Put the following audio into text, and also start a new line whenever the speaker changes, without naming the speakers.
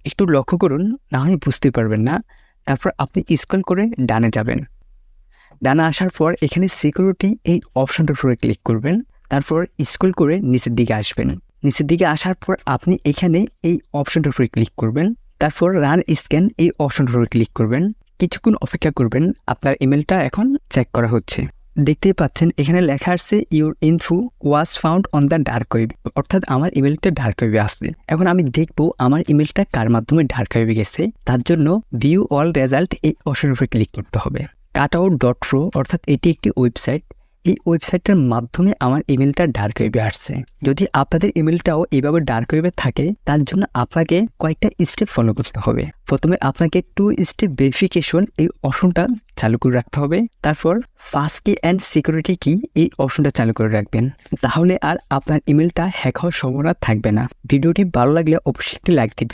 একটু লক্ষ্য করুন, না হয় বুঝতে পারবেন না। তারপর আপনি স্ক্রল করে ডানে যাবেন। ডানে আসার পর এখানে সিকিউরিটি এই অপশনটার উপরে ক্লিক করবেন। তারপর স্ক্রল করে নিচের দিকে আসবেন। নিচের দিকে আসার পর আপনি এখানে এই অপশনটার উপরে ক্লিক করবেন। তারপর রান স্ক্যান এই অপশনটার উপরে ক্লিক করবেন। কিছুক্ষণ অপেক্ষা করবেন, আপনার ইমেলটা এখন চেক করা হচ্ছে। দেখতেই পাচ্ছেন এখানে লেখা আছে your info was found on the dark web, অর্থাৎ আমার ইমেলটা ডার্ক ওয়েবে আসছে। এখন আমি দেখবো আমার ইমেলটা কার মাধ্যমে ডার্ক ওয়েবে গেছে। তার জন্য ভিউ অল রেজাল্ট এই অপশনের উপরে ক্লিক করতে হবে। কাটআউট.প্রো অর্থাৎ এটি একটি ওয়েবসাইট। এই ওয়েবসাইটটার মাধ্যমে আমার ইমেলটা ডার্ক ওয়েবে আসছে। যদি আপনাদের ইমেলটাও এভাবে ডার্ক ওয়েবে থাকে, তার জন্য আপনাকে কয়েকটা স্টেপ ফলো করতে হবে। প্রথমে আপনাকে 2 স্টেপ ভেরিফিকেশন এই অপশনটা চালু করে রাখতে হবে। তারপর ফাস্ট কি অ্যান্ড সিকিউরিটি কি এই অপশনটা চালু করে রাখবেন। তাহলে আর আপনার ইমেলটা হ্যাক হওয়ার সম্ভাবনা থাকবে না। ভিডিওটি ভালো লাগলে অবশ্যই একটি লাইক দিবেন।